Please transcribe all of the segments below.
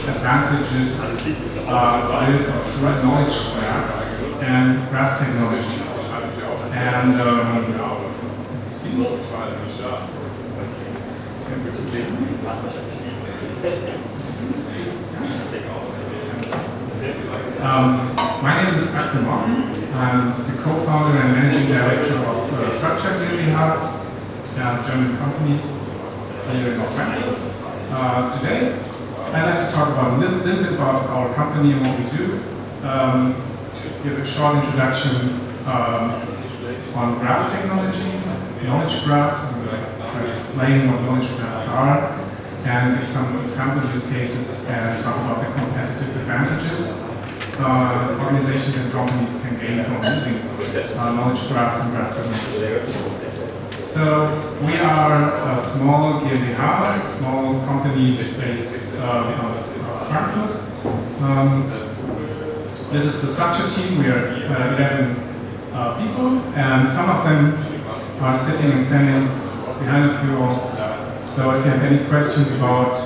advantages with knowledge graphs and graph technology. And my name is Axel Morgner. I'm the co-founder and managing director of Structr GmbH, a German company here in Frankfurt. Today, I'd like to talk about a little bit about our company and what we do. Give a short introduction on graph technology, knowledge graphs, and try to explain what knowledge graphs are, and give some example use cases and talk about the competitive advantages organizations and companies can gain from using knowledge graphs and graph technology. So we are a small GmbH, small company based out of Frankfurt. This is the Structr team. We are 11 people, and some of them are sitting and standing behind of you all. So if you have any questions about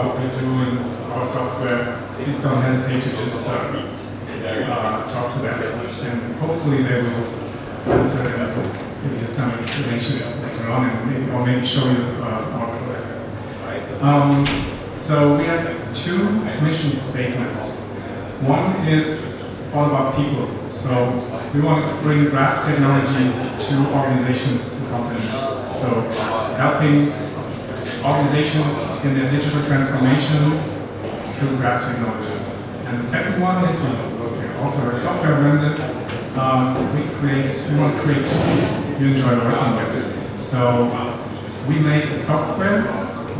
what we do in our software, please don't hesitate to just talk to them, and hopefully they will answer and give you some explanations later on, and maybe show you our code. So we have two mission statements. One is all about people. So we want to bring graph technology to organizations and companies. So helping organizations in their digital transformation through graph technology. And the second one is we're also a software vendor. We want to create tools you enjoy working with. So we make software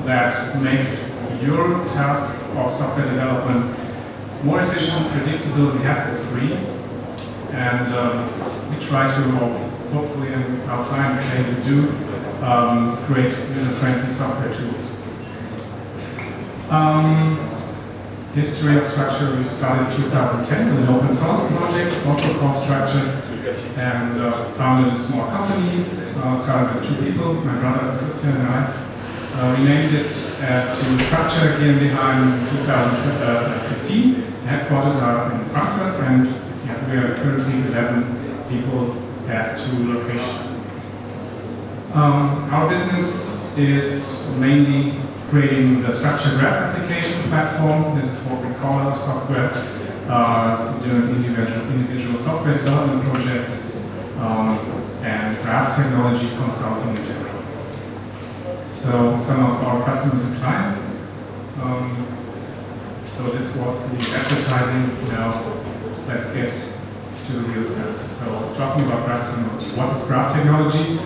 that makes your task of software development more efficient, predictable, and hassle-free. And we try to, hopefully, and our clients say we do, create user-friendly software tools. History of Structr, we started in 2010 with an open source project, also called Structr, and founded a small company, started with 2 people, my brother Christian and I. We named it to Structr GmbH in 2015. Headquarters are in Frankfurt, and we are currently 11 people at 2 locations. Our business is mainly creating the Structr graph application platform. This is what we call our software. Doing individual software development projects and graph technology consulting in general. So some of our customers and clients. So this was the advertising. Now let's get to the real stuff. So talking about graph technology. What is graph technology?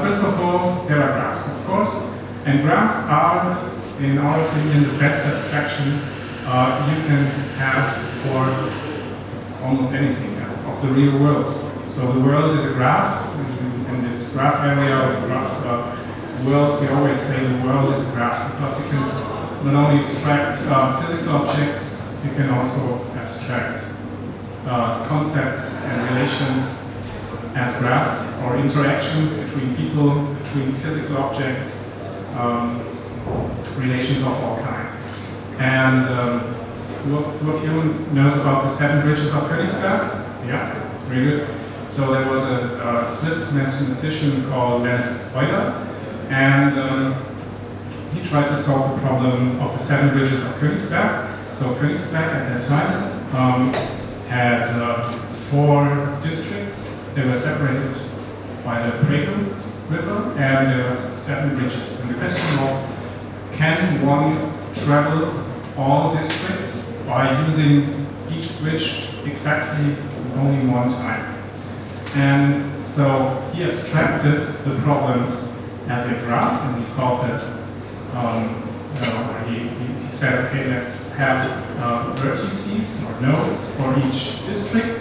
First of all, there are graphs, of course. And graphs are, in our opinion, the best abstraction you can have for almost anything of the real world. So the world is a graph. In this graph area, the graph world, we always say the world is a graph because you can not only abstract physical objects, you can also abstract concepts and relations as graphs, or interactions between people, between physical objects, relations of all kinds. And who of you knows about the 7 bridges of Königsberg? Yeah, very good. So there was a Swiss mathematician called Leonhard Euler, and he tried to solve the problem of the 7 bridges of Königsberg. So Königsberg at that time had 4 districts. They were separated by the Prego River, and there were 7 bridges. And the question was, can one travel all districts by using each bridge exactly only one time? And so he abstracted the problem as a graph, and he called it, he said, okay, let's have vertices or nodes for each district,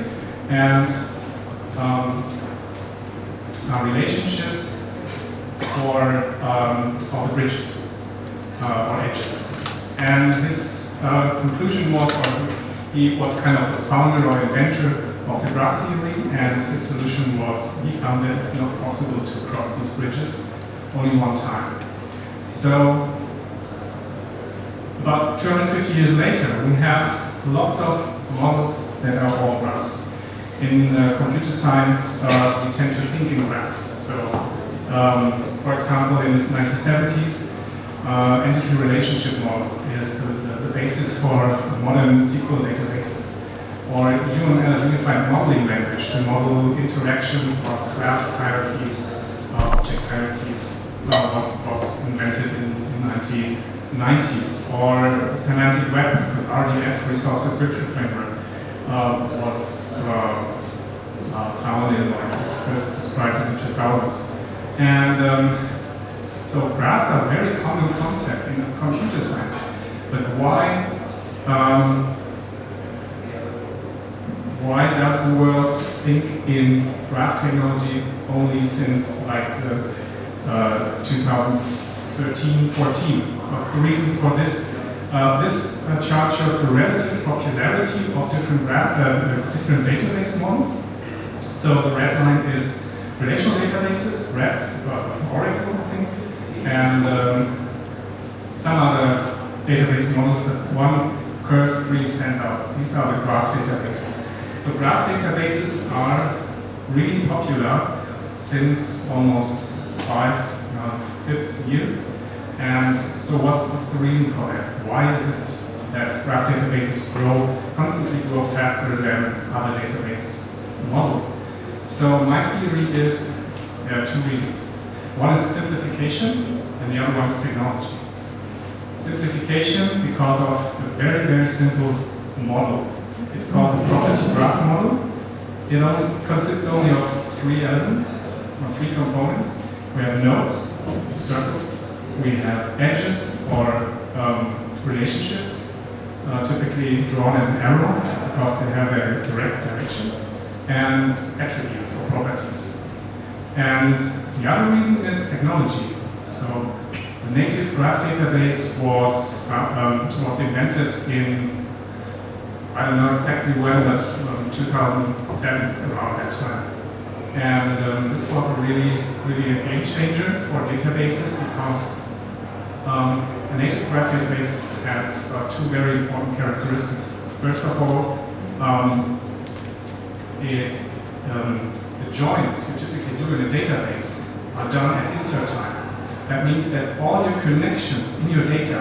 and relationships for all the bridges or edges. And his conclusion was, or he was kind of the founder or inventor of the graph theory, and his solution was, he found that it's not possible to cross these bridges only one time. So About 250 years later, we have lots of models that are all graphs. In computer science, we tend to think in graphs. So, for example, in the 1970s, entity relationship model is the basis for modern SQL databases. Or UML, Unified Modeling Language, to model interactions or class hierarchies, object hierarchies, was invented in the 1990s. Or the semantic web with RDF, Resource Description Framework, was founded, or was first described in the 2000s. And so graphs are a very common concept in computer science. But why does the world think in graph technology only since like the 2013-14? What's the reason for this? This chart shows the relative popularity of different database models. So the red line is relational databases, red because of Oracle, I think, and some other database models, but one curve really stands out. These are the graph databases. So graph databases are really popular since almost fifth year. And so what's the reason for that? Why is it that graph databases constantly grow faster than other database models? So my theory is there are two reasons. One is simplification, and the other one is technology. Simplification because of a very, very simple model. It's called the property graph model. It consists only of three elements, or three components. We have nodes, circles. We have edges, or relationships, typically drawn as an arrow because they have a direct direction, and attributes or properties. And the other reason is technology. So the native graph database was invented in, I don't know exactly when, but 2007, around that time. And this was a really a game changer for databases because a native graph database has two very important characteristics. First of all, the joins you typically do in a database are done at insert time. That means that all your connections in your data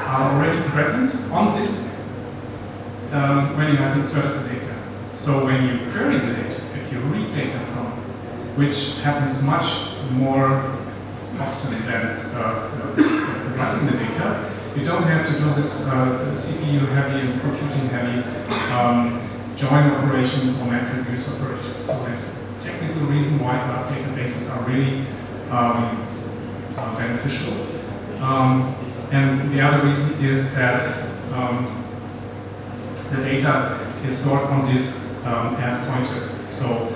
are already present on disk when you have inserted the data. So when you query the data, if you read data from, which happens much more often than writing the data, you don't have to do this CPU heavy and computing heavy join operations or MapReduce operations. So there's a technical reason why graph databases are really beneficial. And the other reason is that the data is stored on disk as pointers. So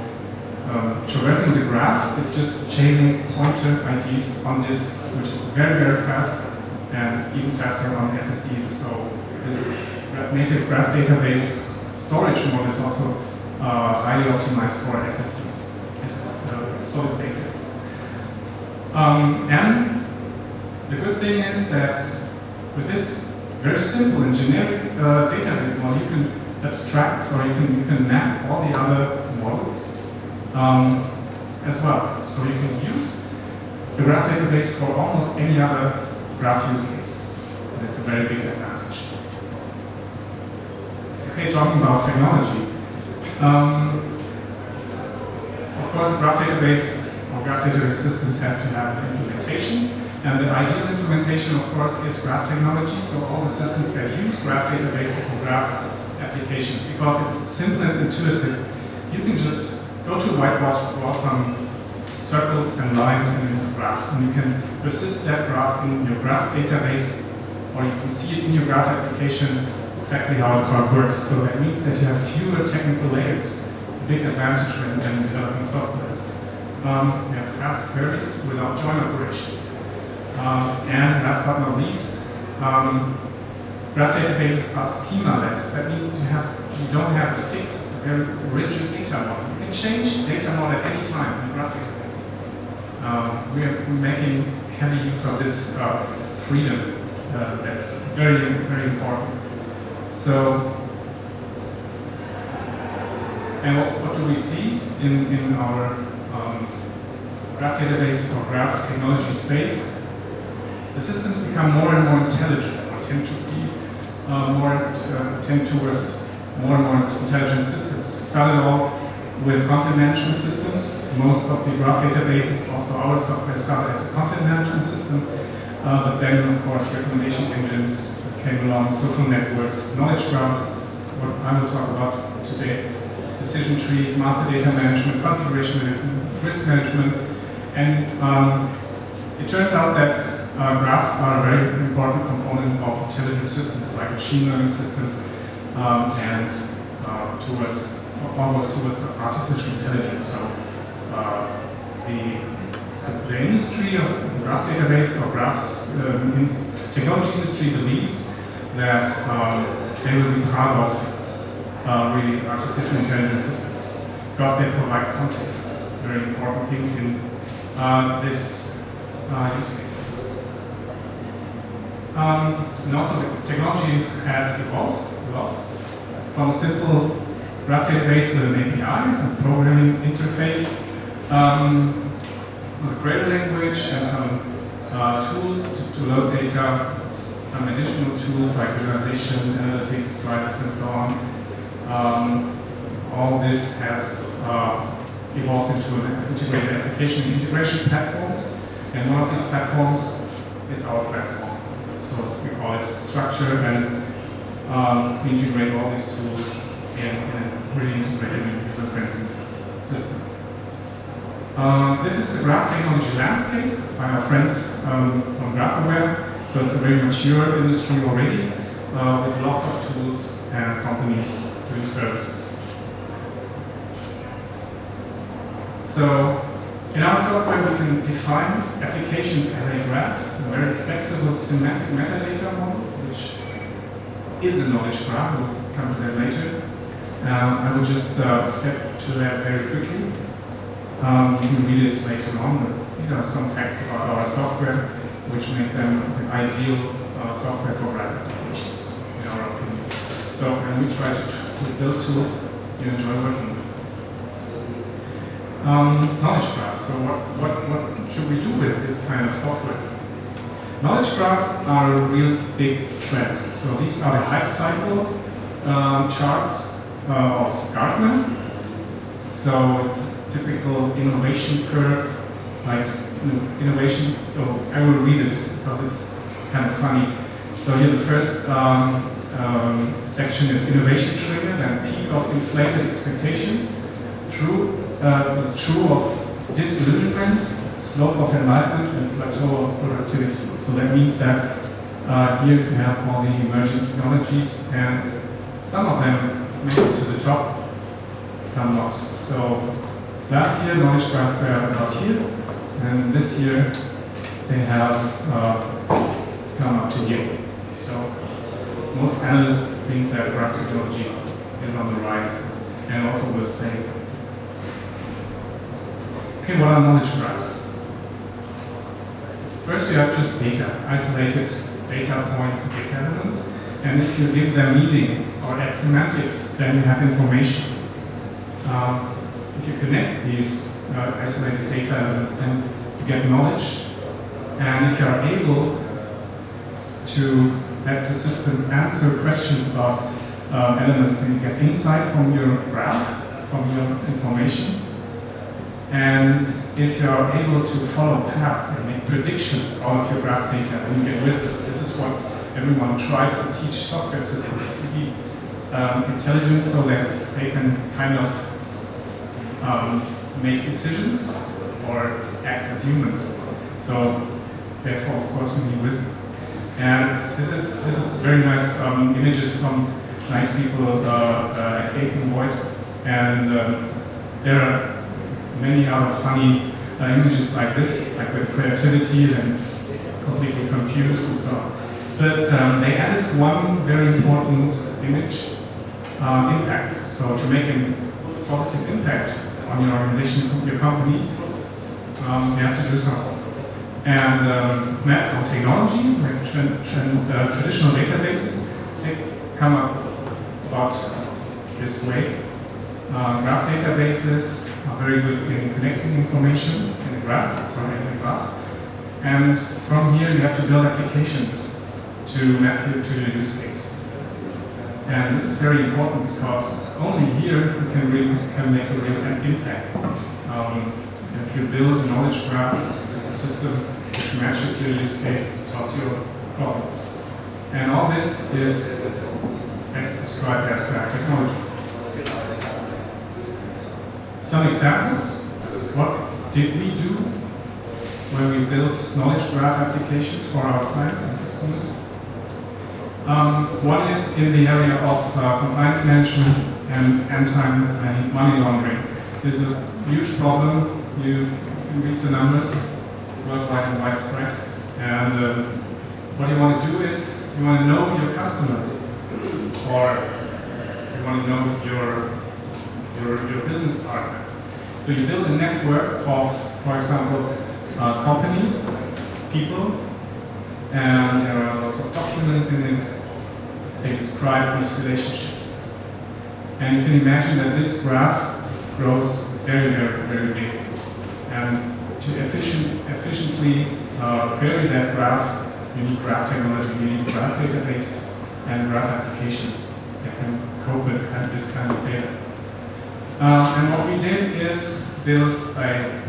traversing the graph is just chasing pointer IDs on disk, which is very, very fast and even faster on SSDs. So this native graph database storage mode is also highly optimized for SSDs, solid state disks. And the good thing is that with this very simple and generic database model, you can abstract or you can map all the other models as well. So you can use the graph database for almost any other graph use case. And it's a very big advantage. Okay, talking about technology. Of course, a graph database or graph database systems have to have an implementation. And the ideal implementation, of course, is graph technology. So all the systems that use graph databases and graph applications, because it's simple and intuitive, you can just go to a whiteboard, draw some circles and lines in your graph, and you can persist that graph in your graph database, or you can see it in your graph application exactly how it works. So that means that you have fewer technical layers. It's a big advantage when developing software. You have fast queries without join operations. And last but not least, graph databases are schema-less. That means you don't have a fixed, very rigid data model. You can change data model at any time in a graph database. We're making heavy use of this freedom that's very, very important. So, and what do we see in our graph database or graph technology space? The systems become more and more intelligent, or tend to be tend towards more and more intelligent systems. Started all with content management systems. Most of the graph databases, also our software, started as a content management system. But then, of course, recommendation engines came along, social networks, knowledge graphs, what I will talk about today, decision trees, master data management, configuration management, risk management. And it turns out that graphs are a very important component of intelligent systems, like machine learning systems, and almost towards artificial intelligence. So the industry of graph database or graphs in technology industry believes that they will be part of really artificial intelligence systems because they provide context, very important thing in this use case. And also the technology has evolved a lot from a simple graph database with an API, some programming interface, with a query language and some tools to load data, some additional tools like visualization, analytics, drivers, and so on. All this has evolved into an integrated application and integration platforms, and one of these platforms is our platform. So we call it Structr, and we integrate all these tools in a really integrated and user-friendly system. This is the graph technology landscape by our friends from GraphAware. So it's a very mature industry already, with lots of tools and companies doing services. So in our software, we can define applications as a graph, a very flexible semantic metadata model, which is a knowledge graph. We'll come to that later. I will just step to that very quickly. You can read it later on, but these are some facts about our software, which make them an ideal software for graph applications, in our opinion. So, and we try to build tools you enjoy working with. Knowledge graphs. So what should we do with this kind of software? Knowledge graphs are a real big trend. So these are the hype cycle charts of Gartner. So it's typical innovation curve, like innovation. So I will read it because it's kind of funny. So here the first section is innovation trigger, then peak of inflated expectations, through the true of disillusionment, slope of enlightenment, and plateau of productivity. So that means that here we have all the emerging technologies, and some of them make it to the top, some not. So last year, knowledge graphs were about here, and this year they have come up to here. So most analysts think that graph technology is on the rise and also will stay. Okay, what are knowledge graphs? First, you have just data, isolated data points and data elements, and if you give them meaning or add semantics, then you have information. If you connect these isolated data elements, then you get knowledge, and if you are able to let the system answer questions about elements, then you get insight from your graph, from your information. And if you are able to follow paths and make predictions out of your graph data, then you get wisdom. This is what everyone tries to teach software systems, to be intelligent so that they can kind of make decisions or act as humans. So therefore, of course, we need wisdom. And this is very nice images from nice people at Gaten Void, and there are many other funny images like this, like with creativity and it's completely confused and so on. But they added one very important image, impact. So to make a positive impact on your organization, your company, you have to do something. And map for technology, we have traditional databases. They come up about this way. Graph databases are very good in connecting information in a graph or as a graph. And from here you have to build applications to map you to your use case. And this is very important because only here you can make a real impact. If you build a knowledge graph, a system which matches your use case and solves your problems. And all this is as described as graph technology. Some examples. What did we do when we built knowledge graph applications for our clients and customers? One is in the area of compliance management and anti-money laundering. This is a huge problem. You can read the numbers, it's worldwide and widespread. And what you want to do is you want to know your customer, or you want to know your business partner. So you build a network of, for example, companies, people, and there are lots of documents in it. They describe these relationships. And you can imagine that this graph grows very, very, very big. And to efficiently query that graph, you need graph technology, you need a graph database, and graph applications that can cope with this kind of data. And what we did is build a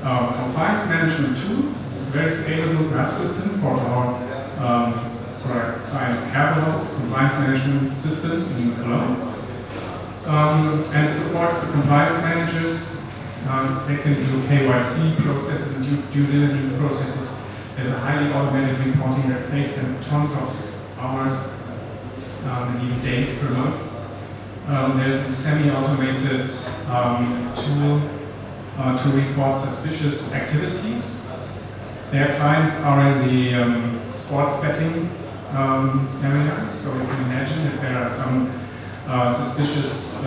compliance management tool. It's a very scalable graph system for our client Capital's compliance management systems in Cologne. And it supports the compliance managers. They can do KYC processes and due diligence processes. There's a highly automated reporting that saves them tons of hours and even days per month. There's a semi-automated tool to report suspicious activities. Their clients are in the sports betting area, so you can imagine that there are some suspicious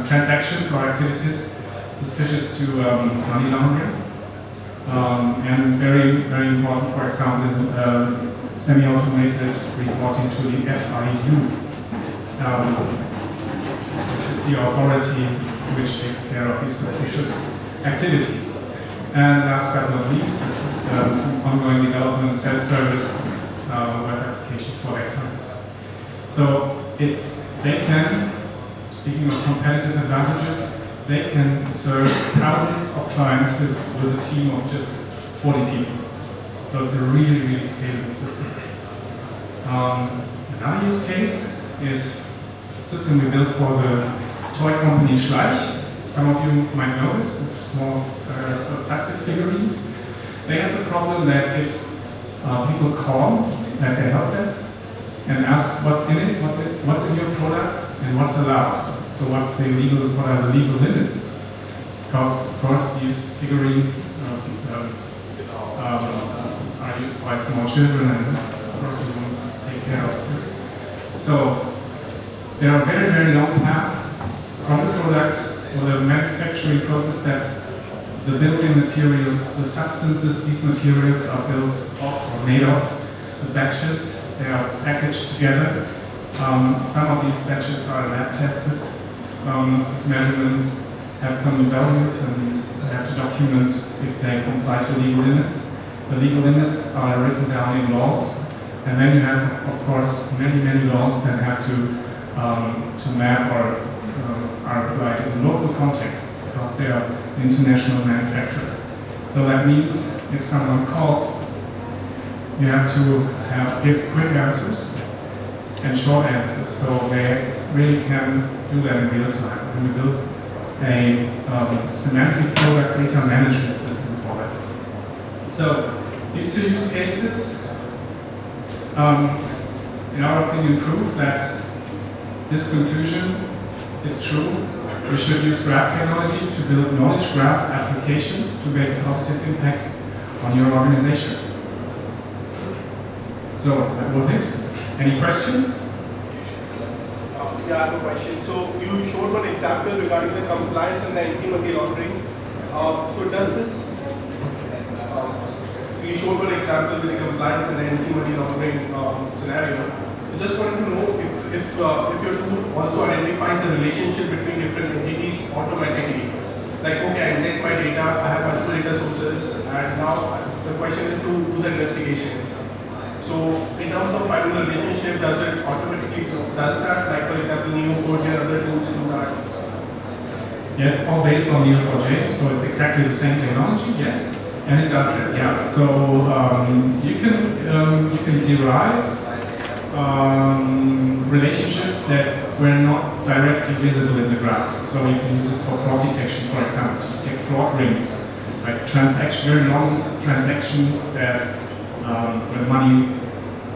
transactions or activities suspicious to money laundering. And very, very important, for example, semi-automated reporting to the FIU, which is the authority which takes care of these suspicious activities. And last but not least, it's ongoing development of self-service web applications for their clients. So they can, speaking of competitive advantages, they can serve thousands of clients with a team of just 40 people. So it's a really, really scalable system. Another use case is a system we built for the toy company Schleich. Some of you might know this, small plastic figurines. They have the problem that if people call at their help desk and ask what's in it, what's in your product, and what's allowed. So what are the legal limits? Because of course these figurines are used by small children, and of course you want to take care of them. So there are very, very long paths from the product or the manufacturing process steps, the built-in materials, the substances these materials are built of or made of, the batches, they are packaged together. Some of these batches are lab tested. These measurements have some values and they have to document if they comply to legal limits. The legal limits are written down in laws, and then you have, of course, many, many laws that have to map or are applied in the local context because they are international manufacturer. So that means if someone calls, you have to give quick answers and short answers, so they really can do that in real time. And we built a semantic product data management system for that. So these two use cases, in our opinion, prove that this conclusion is true. We should use graph technology to build knowledge graph applications to make a positive impact on your organization. So that was it. Any questions? Yeah, I have a question. So you showed one example regarding the compliance and the anti-money laundering. So does this you showed one example with the compliance and the anti-money laundering scenario. I just wanted to know if your tool also identifies the relationship between different entities automatically. Like, okay, I inject my data, I have multiple data sources, and now the question is to do the investigations. So, in terms of finding the relationship, does it automatically does that? Like, for example, Neo4j and other tools do that? Yeah, it's all based on Neo4j, so it's exactly the same technology, yes, and it does that, yeah. So you can derive relationships that were not directly visible in the graph. So you can use it for fraud detection, for example, to detect fraud rings, like very long transactions that where money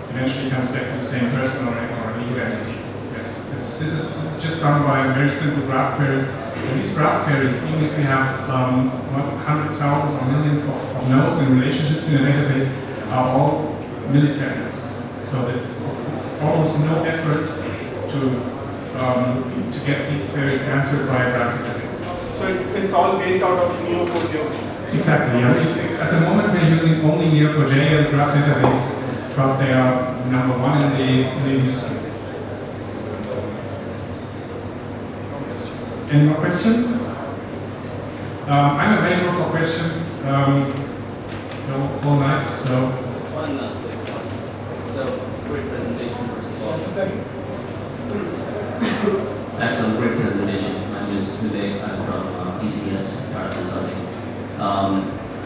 eventually comes back to the same person or a legal entity. Yes, this is just done by very simple graph queries. And these graph queries, even if we have hundreds, thousands, or millions of nodes and relationships in a database, are all milliseconds. So it's almost no effort to get these queries answered by a graph database. So it's all based out of Neo4j. Exactly. I mean, at the moment, we're using only Neo4j as a graph database because they are number one in the industry. Any more questions? I'm available for questions all night. So. One quick one. So, great presentation, first of all. Excellent, great presentation. My name is Vivek. I'm from ECS, Consulting.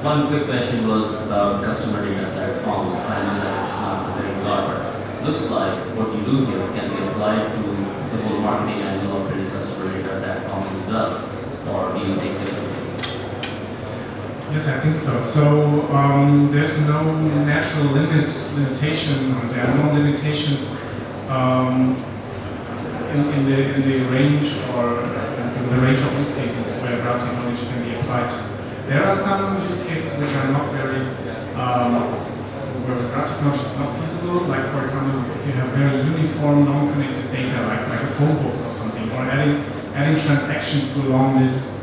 One quick question was about customer data platforms. I know that it's not very broad, but looks like what you do here can be applied to the whole marketing angle of building customer data platforms as well. Or do you think differently? Yes, I think so. So there's no natural limitation, or there are no limitations in the range or in the range of use cases where graph technology can be applied to. There are some use cases which are not very, where the graph technology is not feasible, like for example, if you have very uniform, non-connected data, like a phone book or something, or adding transactions to a long list,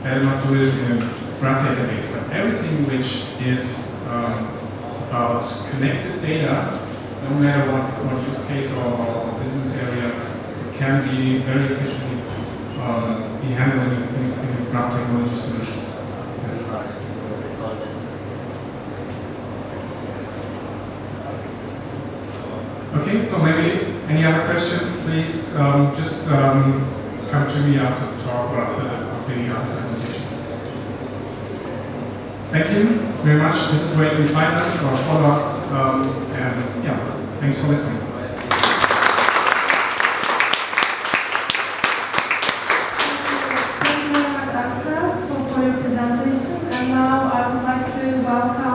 better not do it in a graph database. But everything which is about connected data, no matter what use case or business area, can be very efficiently be handled in a graph technology solution. Okay, so maybe any other questions, please just come to me after the talk or after the presentations. Thank you very much. This is where you can find us or follow us. And yeah, thanks for listening. Thank you very much, Axel, for your presentation. And now I would like to welcome